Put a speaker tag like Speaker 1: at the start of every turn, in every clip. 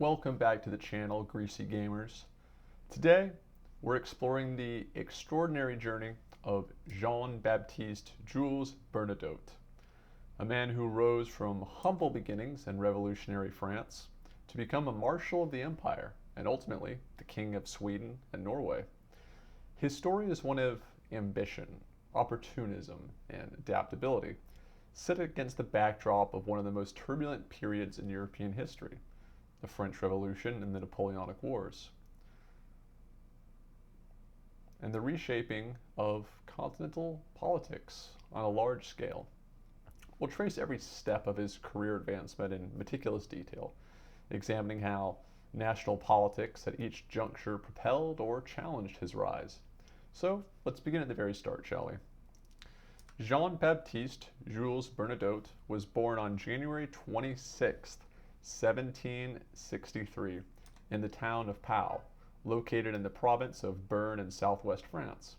Speaker 1: Welcome back to the channel, Greasy Gamers. Today, we're exploring the extraordinary journey of Jean-Baptiste Jules Bernadotte, a man who rose from humble beginnings in revolutionary France to become a Marshal of the Empire and ultimately the King of Sweden and Norway. His story is one of ambition, opportunism, and adaptability, set against the backdrop of one of the most turbulent periods in European history, the French Revolution and the Napoleonic Wars, and the reshaping of continental politics on a large scale. We'll trace every step of his career advancement in meticulous detail, examining how national politics at each juncture propelled or challenged his rise. So let's begin at the very start, shall we? Jean-Baptiste Jules Bernadotte was born on January 26, 1763, in the town of Pau, located in the province of Béarn in southwest France.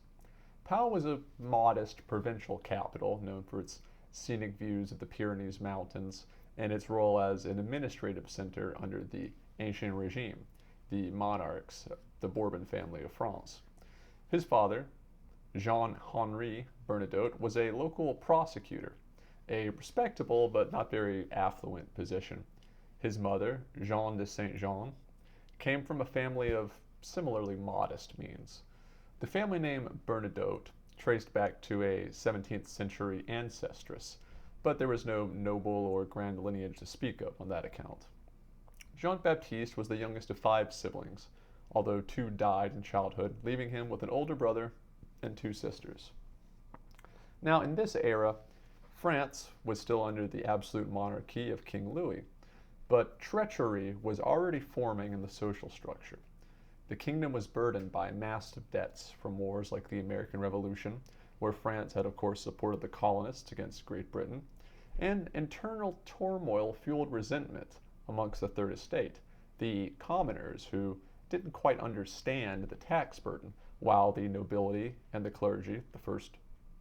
Speaker 1: Pau was a modest provincial capital known for its scenic views of the Pyrenees Mountains and its role as an administrative center under the Ancient Regime, the monarchs, the Bourbon family of France. His father, Jean-Henri Bernadotte, was a local prosecutor, a respectable but not very affluent position. His mother, Jeanne de Saint-Jean, came from a family of similarly modest means. The family name Bernadotte traced back to a 17th century ancestress, but there was no noble or grand lineage to speak of on that account. Jean-Baptiste was the youngest of 5 siblings, although 2 died in childhood, leaving him with an older brother and 2 sisters. Now, in this era, France was still under the absolute monarchy of King Louis, but treachery was already forming in the social structure. The kingdom was burdened by massive debts from wars like the American Revolution, where France had of course supported the colonists against Great Britain, and internal turmoil fueled resentment amongst the Third Estate, the commoners who didn't quite understand the tax burden, while the nobility and the clergy, the First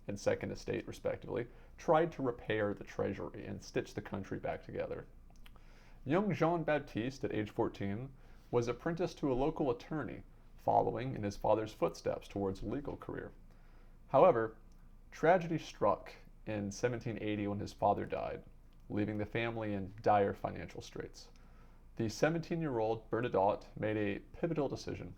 Speaker 1: and Second Estate respectively, tried to repair the treasury and stitch the country back together. Young Jean-Baptiste, at age 14, was apprenticed to a local attorney, following in his father's footsteps towards a legal career. However, tragedy struck in 1780 when his father died, leaving the family in dire financial straits. The 17-year-old Bernadotte made a pivotal decision.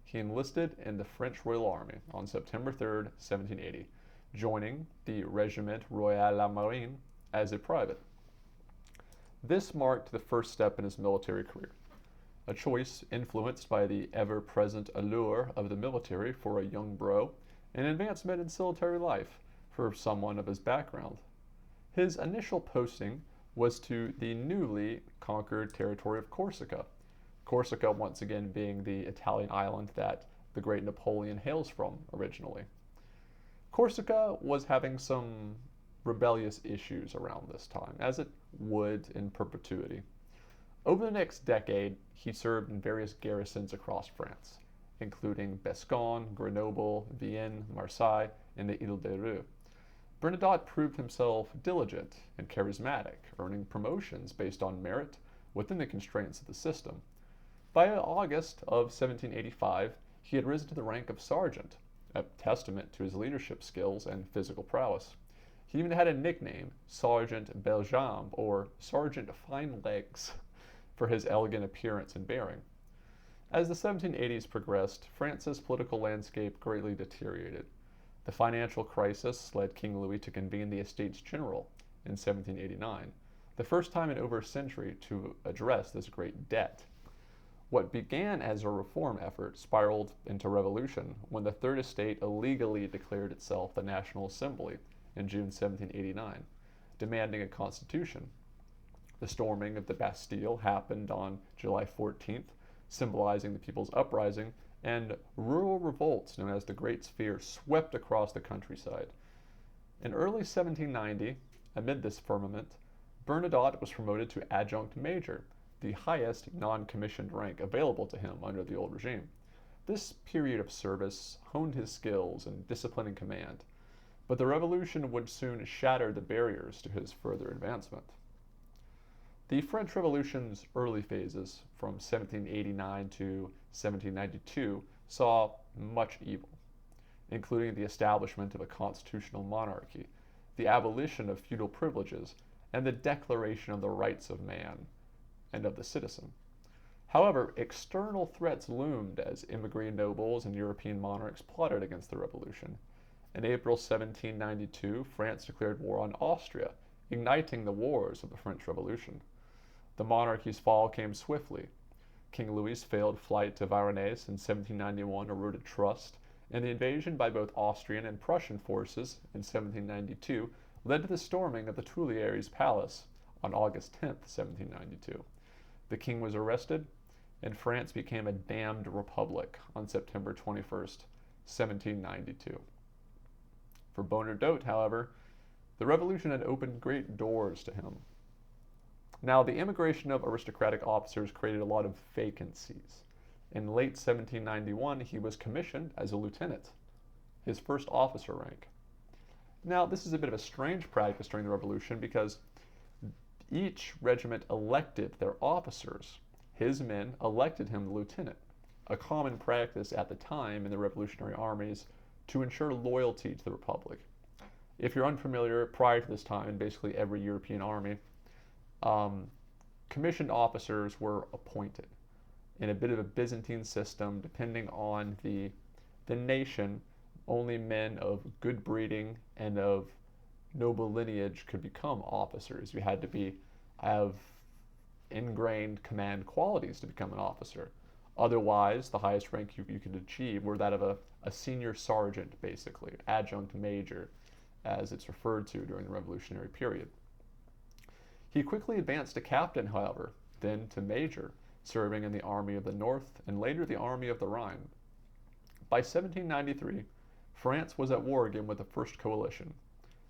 Speaker 1: He enlisted in the French Royal Army on September 3, 1780, joining the Régiment Royal la Marine as a private. This marked the first step in his military career, a choice influenced by the ever-present allure of the military for a young bro, and advancement in military life for someone of his background. His initial posting was to the newly conquered territory of Corsica, Corsica once again being the Italian island that the great Napoleon hails from originally. Corsica was having some rebellious issues around this time, as it would in perpetuity. Over the next decade, he served in various garrisons across France, including Bescon, Grenoble, Vienne, Marseille, and the Ile-de-Ré. Bernadotte proved himself diligent and charismatic, earning promotions based on merit within the constraints of the system. By August of 1785, he had risen to the rank of sergeant, a testament to his leadership skills and physical prowess. He even had a nickname, Sergeant Belle-Jambe, or Sergeant Fine Legs, for his elegant appearance and bearing. As the 1780s progressed, France's political landscape greatly deteriorated. The financial crisis led King Louis to convene the Estates General in 1789, the first time in over a century to address this great debt. What began as a reform effort spiraled into revolution when the Third Estate illegally declared itself the National Assembly in June 1789, demanding a constitution. The storming of the Bastille happened on July 14th, symbolizing the people's uprising, and rural revolts known as the Great Sphere swept across the countryside. In early 1790, amid this firmament, Bernadotte was promoted to adjunct major, the highest non-commissioned rank available to him under the old regime. This period of service honed his skills in discipline and command, but the revolution would soon shatter the barriers to his further advancement. The French Revolution's early phases, from 1789 to 1792, saw much evil, including the establishment of a constitutional monarchy, the abolition of feudal privileges, and the declaration of the rights of man and of the citizen. However, external threats loomed as immigrant nobles and European monarchs plotted against the revolution. In April 1792, France declared war on Austria, igniting the wars of the French Revolution. The monarchy's fall came swiftly. King Louis's failed flight to Varennes in 1791 eroded trust, and the invasion by both Austrian and Prussian forces in 1792 led to the storming of the Tuileries Palace on August 10, 1792. The king was arrested, and France became a damned republic on September 21, 1792. For Bernadotte, however, the revolution had opened great doors to him. Now, the immigration of aristocratic officers created a lot of vacancies. In late 1791, he was commissioned as a lieutenant, his first officer rank. Now, this is a bit of a strange practice during the Revolution because each regiment elected their officers. His men elected him the lieutenant, a common practice at the time in the Revolutionary armies to ensure loyalty to the Republic. If you're unfamiliar, prior to this time, in basically every European army, commissioned officers were appointed in a bit of a Byzantine system. Depending on the nation, only men of good breeding and of noble lineage could become officers. You had to have ingrained command qualities to become an officer. Otherwise, the highest rank you could achieve were that of a senior sergeant, basically, adjunct major, as it's referred to during the Revolutionary period. He quickly advanced to captain, however, then to major, serving in the Army of the North and later the Army of the Rhine. By 1793, France was at war again with the First Coalition,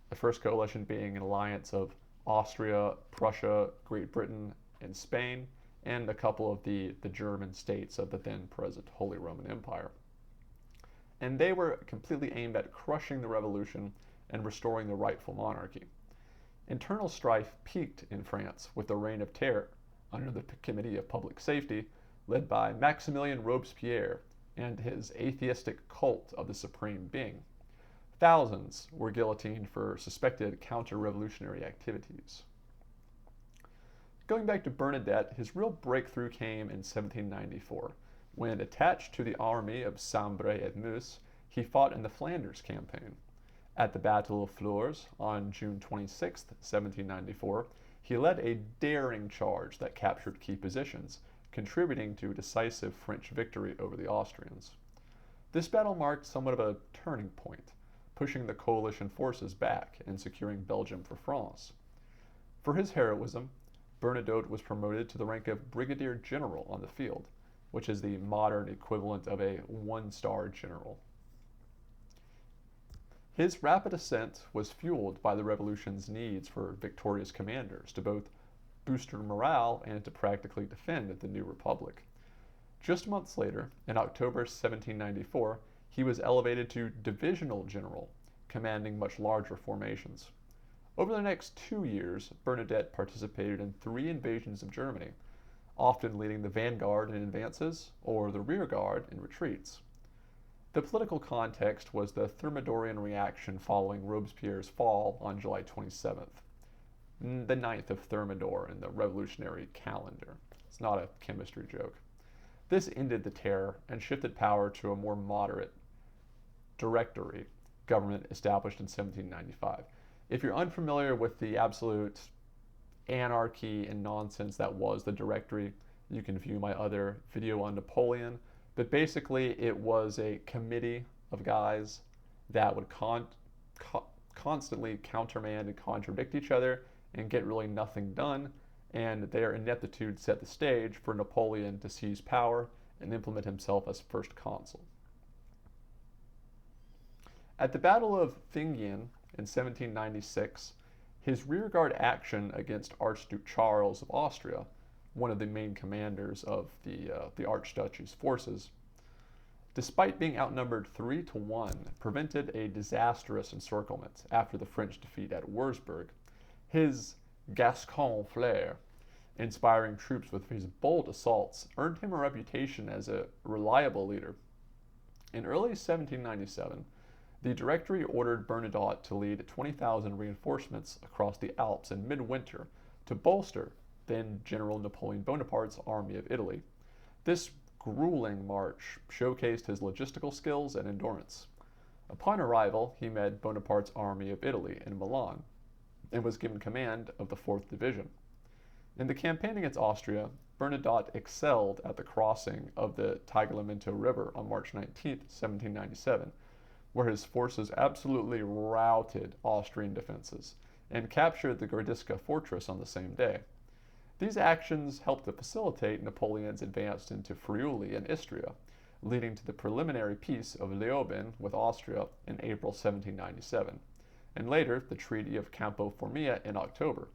Speaker 1: the First Coalition being an alliance of Austria, Prussia, Great Britain, and Spain, and a couple of the German states of the then present Holy Roman Empire. And they were completely aimed at crushing the revolution and restoring the rightful monarchy. Internal strife peaked in France with the Reign of Terror under the Committee of Public Safety, led by Maximilien Robespierre and his atheistic cult of the Supreme Being. Thousands were guillotined for suspected counter-revolutionary activities. Going back to Bernadotte, his real breakthrough came in 1794, when, attached to the army of Sambre et Meuse, he fought in the Flanders campaign. At the Battle of Flers on June 26, 1794, he led a daring charge that captured key positions, contributing to a decisive French victory over the Austrians. This battle marked somewhat of a turning point, pushing the coalition forces back and securing Belgium for France. For his heroism, Bernadotte was promoted to the rank of brigadier general on the field, which is the modern equivalent of a one-star general. His rapid ascent was fueled by the revolution's needs for victorious commanders to both boost morale and to practically defend the new republic. Just months later, in October 1794, he was elevated to divisional general, commanding much larger formations. Over the next 2 years, Bernadotte participated in 3 invasions of Germany, often leading the vanguard in advances or the rear guard in retreats. The political context was the Thermidorian reaction following Robespierre's fall on July 27th, the 9th of Thermidor in the revolutionary calendar. It's not a chemistry joke. This ended the terror and shifted power to a more moderate Directory government established in 1795. If you're unfamiliar with the absolute anarchy and nonsense that was the Directory, you can view my other video on Napoleon. But basically, it was a committee of guys that would constantly countermand and contradict each other and get really nothing done, and their ineptitude set the stage for Napoleon to seize power and implement himself as first consul. At the Battle of Fingien in 1796, his rearguard action against Archduke Charles of Austria, one of the main commanders of the Archduchy's forces, despite being outnumbered 3-1, prevented a disastrous encirclement after the French defeat at Wurzburg. His Gascon flair inspiring troops with his bold assaults, earned him a reputation as a reliable leader. In early 1797, the Directory ordered Bernadotte to lead 20,000 reinforcements across the Alps in midwinter to bolster then General Napoleon Bonaparte's Army of Italy. This grueling march showcased his logistical skills and endurance. Upon arrival, he met Bonaparte's Army of Italy in Milan and was given command of the 4th Division. In the campaign against Austria, Bernadotte excelled at the crossing of the Tagliamento River on March 19, 1797, where his forces absolutely routed Austrian defenses and captured the Gardisca fortress on the same day. These actions helped to facilitate Napoleon's advance into Friuli and Istria, leading to the preliminary peace of Leoben with Austria in April 1797, and later the Treaty of Campo Formia in October,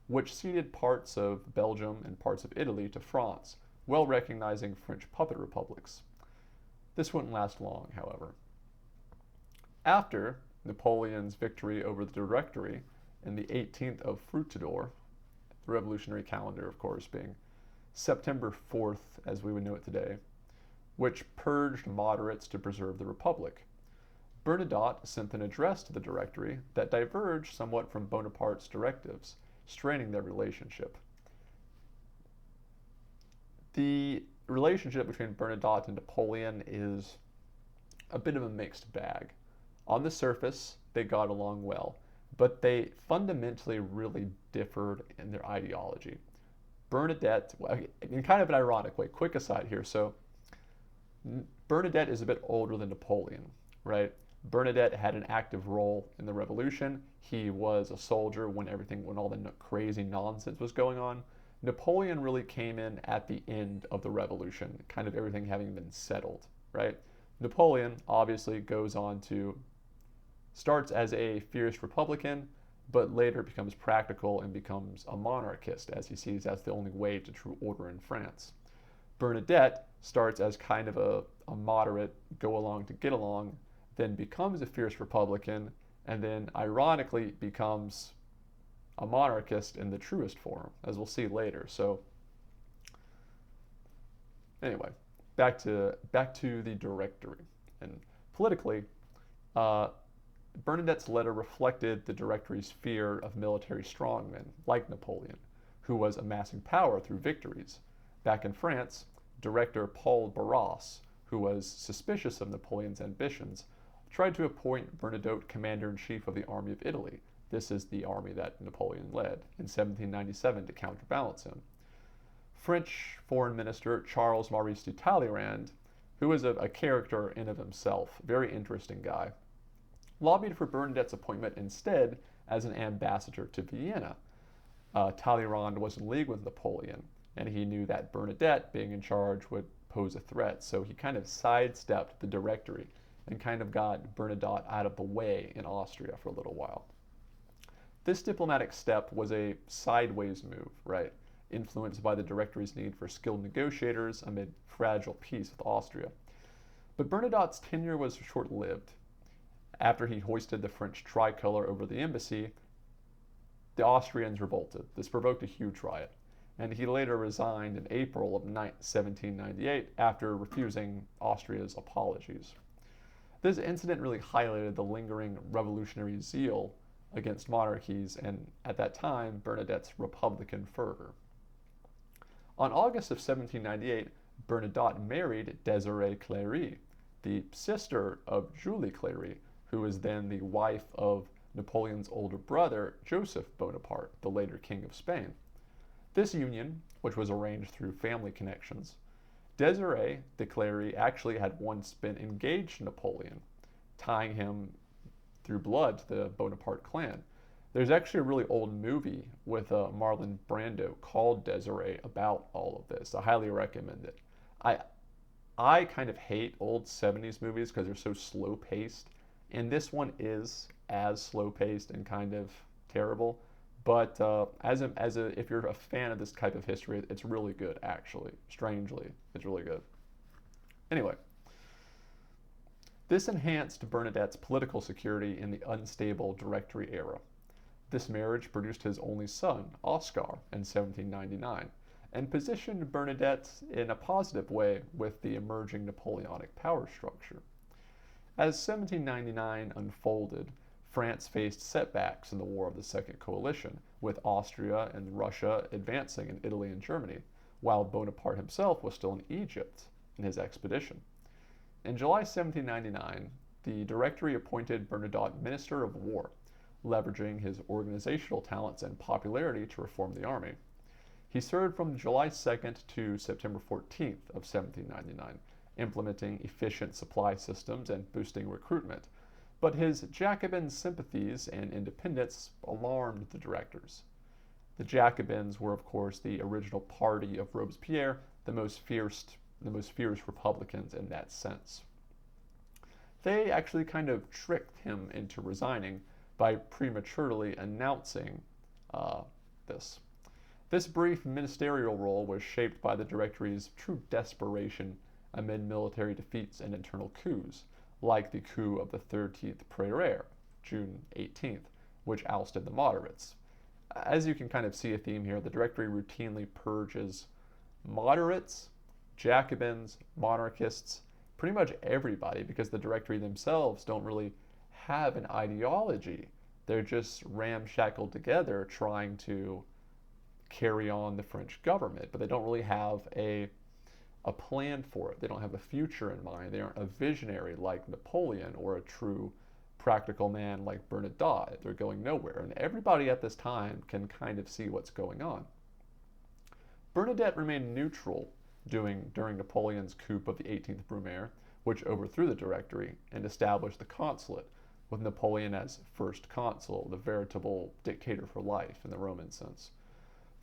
Speaker 1: which ceded parts of Belgium and parts of Italy to France, well recognizing French puppet republics. This wouldn't last long, however. After Napoleon's victory over the Directory in the 18th of Fructidor, the revolutionary calendar, of course, being September 4th, as we would know it today, which purged moderates to preserve the Republic, Bernadotte sent an address to the Directory that diverged somewhat from Bonaparte's directives, straining their relationship. The relationship between Bernadotte and Napoleon is a bit of a mixed bag. On the surface, they got along well, but they fundamentally really differed in their ideology. Bernadotte, in kind of an ironic way, quick aside here, so Bernadotte is a bit older than Napoleon, right? Bernadotte had an active role in the revolution. He was a soldier when all the crazy nonsense was going on. Napoleon really came in at the end of the revolution, kind of everything having been settled, right? Napoleon obviously starts as a fierce Republican, but later becomes practical and becomes a monarchist, as he sees that's the only way to true order in France. Bernadotte starts as kind of a moderate, go along to get along, then becomes a fierce Republican, and then ironically becomes a monarchist in the truest form, as we'll see later. So anyway, back to the Directory. And politically, Bernadotte's letter reflected the Directory's fear of military strongmen like Napoleon, who was amassing power through victories. Back in France, Director Paul Barras, who was suspicious of Napoleon's ambitions, tried to appoint Bernadotte commander-in-chief of the Army of Italy. This is the army that Napoleon led in 1797 to counterbalance him. French Foreign Minister Charles Maurice de Talleyrand, who was a character in of himself, very interesting guy, lobbied for Bernadotte's appointment instead as an ambassador to Vienna. Talleyrand was in league with Napoleon, and he knew that Bernadotte being in charge would pose a threat, so he kind of sidestepped the Directory and kind of got Bernadotte out of the way in Austria for a little while. This diplomatic step was a sideways move, right? Influenced by the Directory's need for skilled negotiators amid fragile peace with Austria. But Bernadotte's tenure was short-lived. After he hoisted the French tricolor over the embassy, the Austrians revolted. This provoked a huge riot, and he later resigned in April of 1798 after refusing Austria's apologies. This incident really highlighted the lingering revolutionary zeal against monarchies and, at that time, Bernadotte's Republican fervor. On August of 1798, Bernadotte married Désirée Clary, the sister of Julie Clary, who was then the wife of Napoleon's older brother, Joseph Bonaparte, the later King of Spain. This union, which was arranged through family connections, Désirée de Clary actually had once been engaged to Napoleon, tying him through blood to the Bonaparte clan. There's actually a really old movie with Marlon Brando called Désirée about all of this. I highly recommend it. I kind of hate old 70s movies because they're so slow-paced, and this one is as slow-paced and kind of terrible. But if you're a fan of this type of history, it's really good, actually. Strangely, it's really good. Anyway, this enhanced Bernadotte's political security in the unstable Directory era. This marriage produced his only son, Oscar, in 1799, and positioned Bernadotte in a positive way with the emerging Napoleonic power structure. As 1799 unfolded, France faced setbacks in the War of the Second Coalition, with Austria and Russia advancing in Italy and Germany, while Bonaparte himself was still in Egypt in his expedition. In July 1799, the Directory appointed Bernadotte Minister of War, leveraging his organizational talents and popularity to reform the army. He served from July 2nd to September 14th of 1799, implementing efficient supply systems and boosting recruitment, but his Jacobin sympathies and independence alarmed the directors. The Jacobins were, of course, the original party of Robespierre, the most fierce Republicans in that sense. They actually kind of tricked him into resigning by prematurely announcing this. This brief ministerial role was shaped by the Directory's true desperation amid military defeats and internal coups, like the coup of the 13th Prairier, June 18th, which ousted the moderates. As you can kind of see a theme here, the Directory routinely purges moderates, Jacobins, monarchists, pretty much everybody, because the Directory themselves don't really have an ideology. They're just ramshackled together trying to carry on the French government, but they don't really have a plan for it. They don't have a future in mind. They aren't a visionary like Napoleon or a true practical man like Bernadotte. They're going nowhere, and everybody at this time can kind of see what's going on. Bernadotte remained neutral during Napoleon's coup of the 18th Brumaire, which overthrew the Directory and established the consulate, with Napoleon as first consul, the veritable dictator for life in the Roman sense.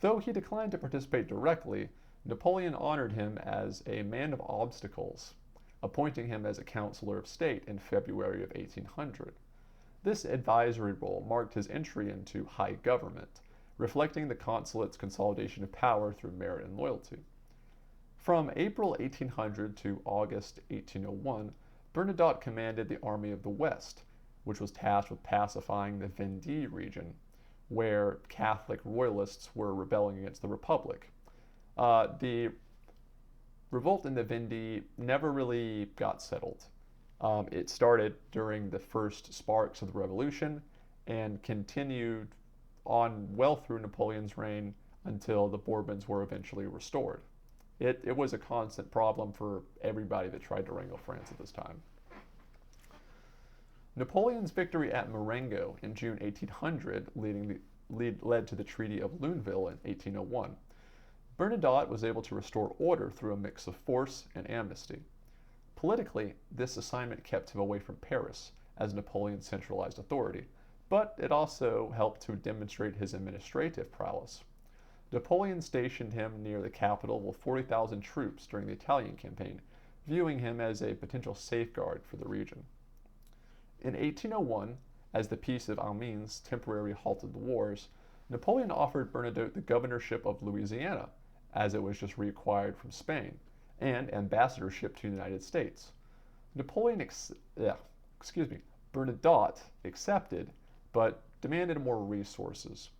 Speaker 1: Though he declined to participate directly, Napoleon honored him as a man of obstacles, appointing him as a counselor of state in February of 1800. This advisory role marked his entry into high government, reflecting the consulate's consolidation of power through merit and loyalty. From April 1800 to August 1801, Bernadotte commanded the Army of the West, which was tasked with pacifying the Vendée region, where Catholic royalists were rebelling against the Republic. The revolt in the Vendée never really got settled. It started during the first sparks of the revolution and continued on well through Napoleon's reign until the Bourbons were eventually restored. It was a constant problem for everybody that tried to wrangle France at this time. Napoleon's victory at Marengo in June 1800 led to the Treaty of Luneville in 1801. Bernadotte was able to restore order through a mix of force and amnesty. Politically, this assignment kept him away from Paris as Napoleon's centralized authority, but it also helped to demonstrate his administrative prowess. Napoleon stationed him near the capital with 40,000 troops during the Italian campaign, viewing him as a potential safeguard for the region. In 1801, as the Peace of Amiens temporarily halted the wars, Napoleon offered Bernadotte the governorship of Louisiana, as it was just reacquired from Spain, and ambassadorship to the United States. Bernadotte accepted, but demanded more resources.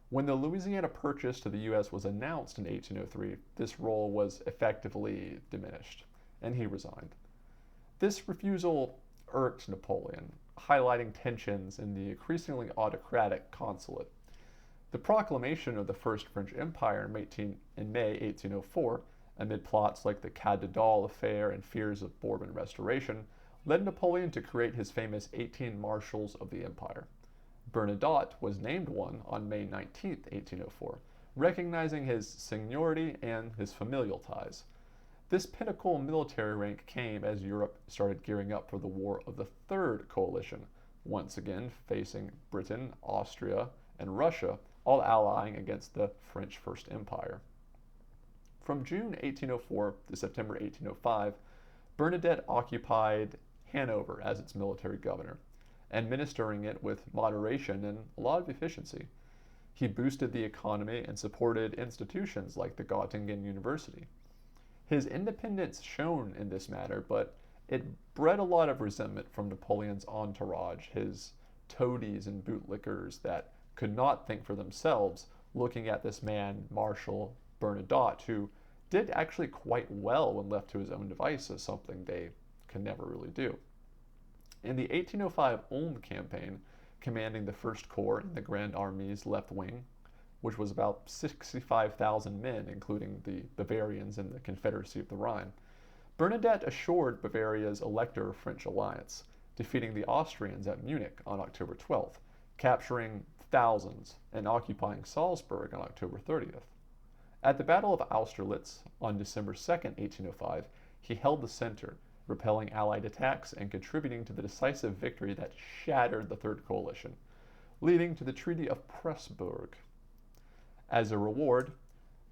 Speaker 1: When the Louisiana purchase to the U.S. was announced in 1803, this role was effectively diminished, and he resigned. This refusal irked Napoleon, highlighting tensions in the increasingly autocratic consulate. The proclamation of the First French Empire in May 1804, amid plots like the Cadoudal affair and fears of Bourbon restoration, led Napoleon to create his famous 18 Marshals of the Empire. Bernadotte was named one on May 19, 1804, recognizing his seniority and his familial ties. This pinnacle military rank came as Europe started gearing up for the War of the Third Coalition, once again facing Britain, Austria, and Russia, all allying against the French First Empire. From June 1804 to September 1805, Bernadotte occupied Hanover as its military governor, administering it with moderation and a lot of efficiency. He boosted the economy and supported institutions like the Göttingen University. His independence shone in this matter, but it bred a lot of resentment from Napoleon's entourage, his toadies and bootlickers that could not think for themselves looking at this man, Marshal Bernadotte, who did actually quite well when left to his own devices, something they could never really do. In the 1805 Ulm campaign, commanding the First Corps in the Grand Army's left wing, which was about 65,000 men, including the Bavarians and the Confederacy of the Rhine, Bernadotte assured Bavaria's elector French alliance, defeating the Austrians at Munich on October 12th, capturing thousands, and occupying Salzburg on October 30th. At the Battle of Austerlitz on December 2nd, 1805, he held the center, repelling Allied attacks and contributing to the decisive victory that shattered the Third Coalition, leading to the Treaty of Pressburg. As a reward,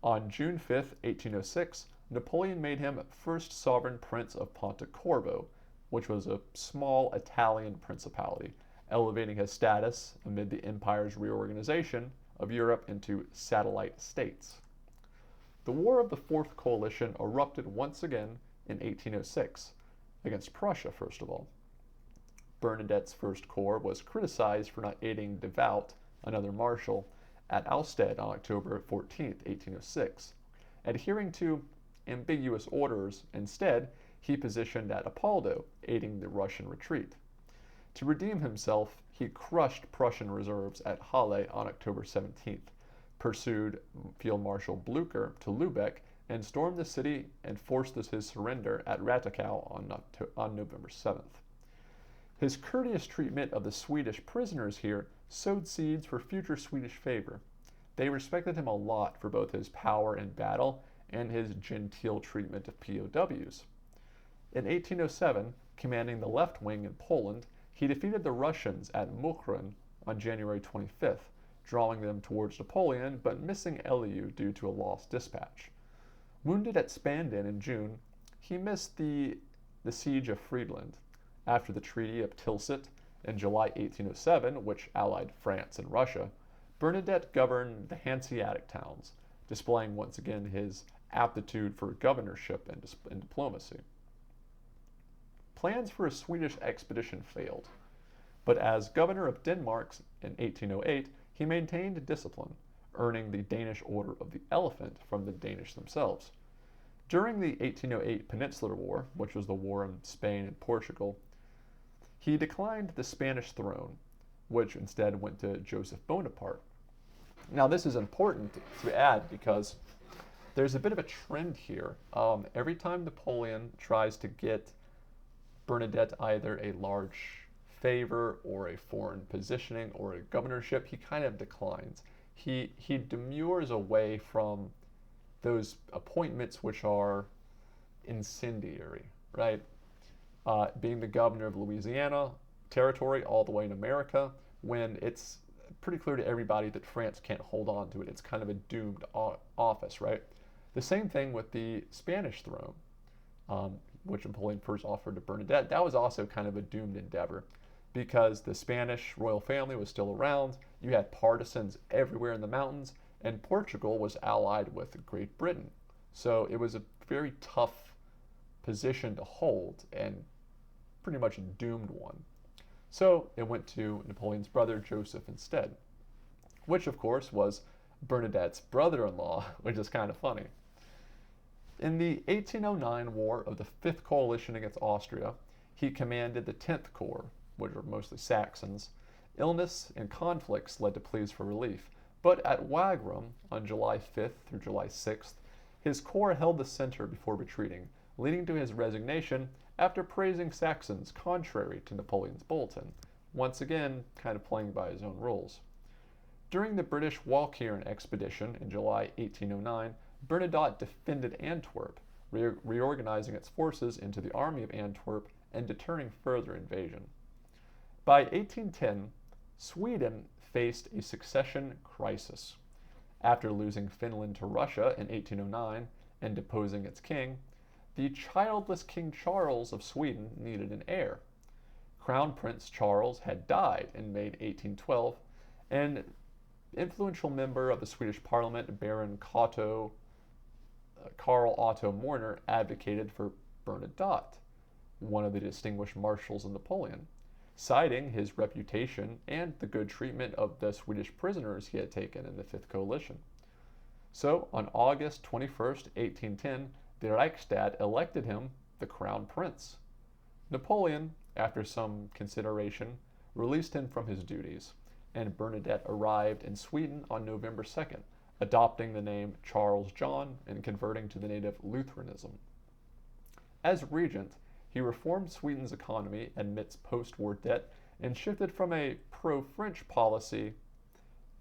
Speaker 1: on June 5, 1806, Napoleon made him first sovereign prince of Pontecorvo, which was a small Italian principality, elevating his status amid the empire's reorganization of Europe into satellite states. The War of the Fourth Coalition erupted once again in 1806, against Prussia, first of all. Bernadotte's First Corps was criticized for not aiding Devout, another Marshal, at Ostend on October 14, 1806. Adhering to ambiguous orders, instead, he positioned at Apoldo, aiding the Russian retreat. To redeem himself, he crushed Prussian reserves at Halle on October 17th, pursued Field Marshal Blucher to Lubeck, and stormed the city and forced his surrender at Ratekau on November 7th. His courteous treatment of the Swedish prisoners here sowed seeds for future Swedish favor. They respected him a lot for both his power in battle and his genteel treatment of POWs. In 1807, commanding the left wing in Poland, he defeated the Russians at Mukron on January 25th, drawing them towards Napoleon but missing Elieu due to a lost dispatch. Wounded at Spandau in June, he missed the siege of Friedland. After the Treaty of Tilsit in July 1807, which allied France and Russia, Bernadotte governed the Hanseatic towns, displaying once again his aptitude for governorship and diplomacy. Plans for a Swedish expedition failed, but as governor of Denmark in 1808, he maintained discipline, earning the Danish Order of the Elephant from the Danish themselves. During the 1808 Peninsular War, which was the war in Spain and Portugal, he declined the Spanish throne, which instead went to Joseph Bonaparte. Now, this is important to add because there's a bit of a trend here. Every time Napoleon tries to get Bernadotte either a large favor or a foreign positioning or a governorship, he kind of declines. He demurs away from those appointments which are incendiary, right? Being the governor of Louisiana territory all the way in America, when it's pretty clear to everybody that France can't hold on to it. It's kind of a doomed office, right? The same thing with the Spanish throne, which Napoleon first offered to Bernadotte. That was also kind of a doomed endeavor because the Spanish royal family was still around. You had partisans everywhere in the mountains, and Portugal was allied with Great Britain. So it was a very tough position to hold and pretty much a doomed one. So it went to Napoleon's brother Joseph instead, which of course was Bernadotte's brother-in-law, which is kind of funny. In the 1809 War of the Fifth Coalition against Austria, he commanded the 10th Corps, which were mostly Saxons. Illness and conflicts led to pleas for relief, but at Wagram on July 5th through July 6th, his corps held the center before retreating, leading to his resignation after praising Saxons contrary to Napoleon's bulletin, once again kind of playing by his own rules. During the British Walcheren expedition in July 1809, Bernadotte defended Antwerp, reorganizing its forces into the Army of Antwerp and deterring further invasion. By 1810, Sweden faced a succession crisis. After losing Finland to Russia in 1809 and deposing its king, the childless King Charles of Sweden needed an heir. Crown Prince Charles had died in May 1812, and influential member of the Swedish Parliament, Baron Karl Otto Morner, advocated for Bernadotte, one of the distinguished marshals of Napoleon. citing his reputation and the good treatment of the Swedish prisoners he had taken in the Fifth Coalition. So, on August 21st, 1810, the Reichstag elected him the Crown Prince. Napoleon, after some consideration, released him from his duties, and Bernadotte arrived in Sweden on November 2nd, adopting the name Charles John and converting to the native Lutheranism. As regent, he reformed Sweden's economy amidst post-war debt and shifted from a pro-French policy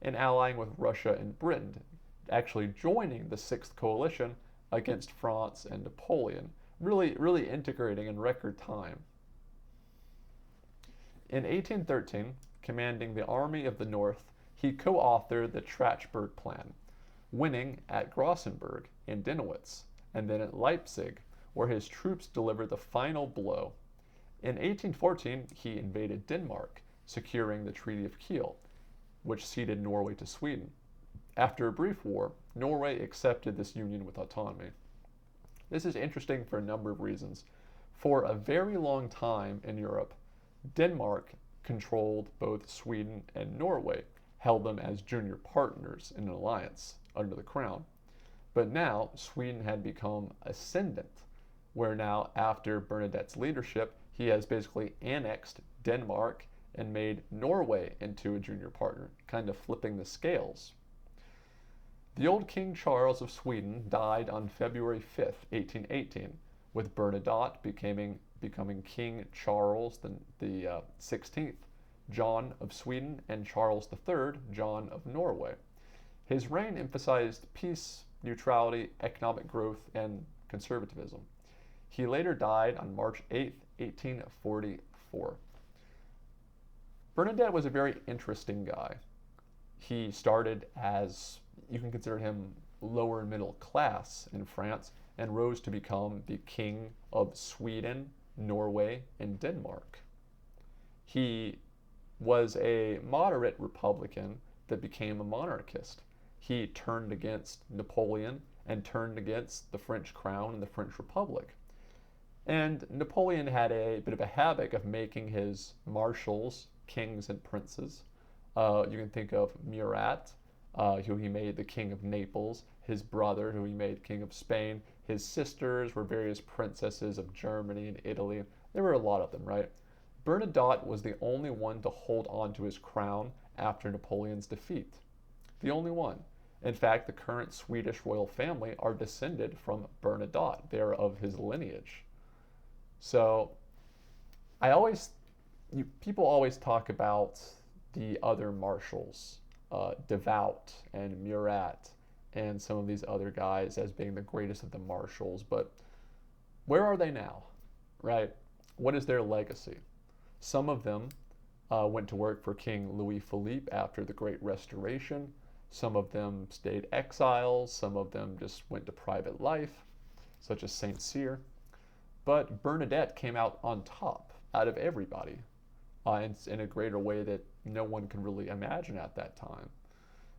Speaker 1: in allying with Russia and Britain, actually joining the Sixth Coalition against France and Napoleon, really integrating in record time. In 1813, commanding the Army of the North, he co-authored the Strasbourg Plan, winning at Grossenburg and Dennowitz, and then at Leipzig, where his troops delivered the final blow. In 1814, he invaded Denmark, securing the Treaty of Kiel, which ceded Norway to Sweden. After a brief war, Norway accepted this union with autonomy. This is interesting for a number of reasons. For a very long time in Europe, Denmark controlled both Sweden and Norway, held them as junior partners in an alliance under the crown. But now, Sweden had become ascendant, where now, after Bernadotte's leadership, he has basically annexed Denmark and made Norway into a junior partner, kind of flipping the scales. The old King Charles of Sweden died on February 5th, 1818, with Bernadotte becoming King Charles the 16th, John of Sweden, and Charles III, John of Norway. His reign emphasized peace, neutrality, economic growth, and conservatism. He later died on March 8, 1844. Bernadotte was a very interesting guy. He started as, you can consider him lower middle class in France, and rose to become the king of Sweden, Norway, and Denmark. He was a moderate Republican that became a monarchist. He turned against Napoleon and turned against the French crown and the French Republic. And Napoleon had a bit of a habit of making his marshals kings and princes. You can think of Murat, who he made the king of Naples, his brother, who he made king of Spain. His sisters were various princesses of Germany and Italy. There were a lot of them, right? Bernadotte was the only one to hold on to his crown after Napoleon's defeat. The only one. In fact, the current Swedish royal family are descended from Bernadotte. They're of his lineage. So, people always talk about the other marshals, Devout and Murat, and some of these other guys as being the greatest of the marshals, but where are they now, right? What is their legacy? Some of them went to work for King Louis Philippe after the Great Restoration. Some of them stayed exiles. Some of them just went to private life, such as Saint Cyr. But Bernadotte came out on top out of everybody in a greater way that no one can really imagine at that time.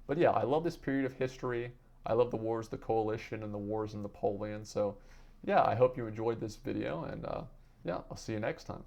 Speaker 1: But yeah, I love this period of history. I love the wars of the coalition and the wars of Napoleon. So yeah, I hope you enjoyed this video, and yeah, I'll see you next time.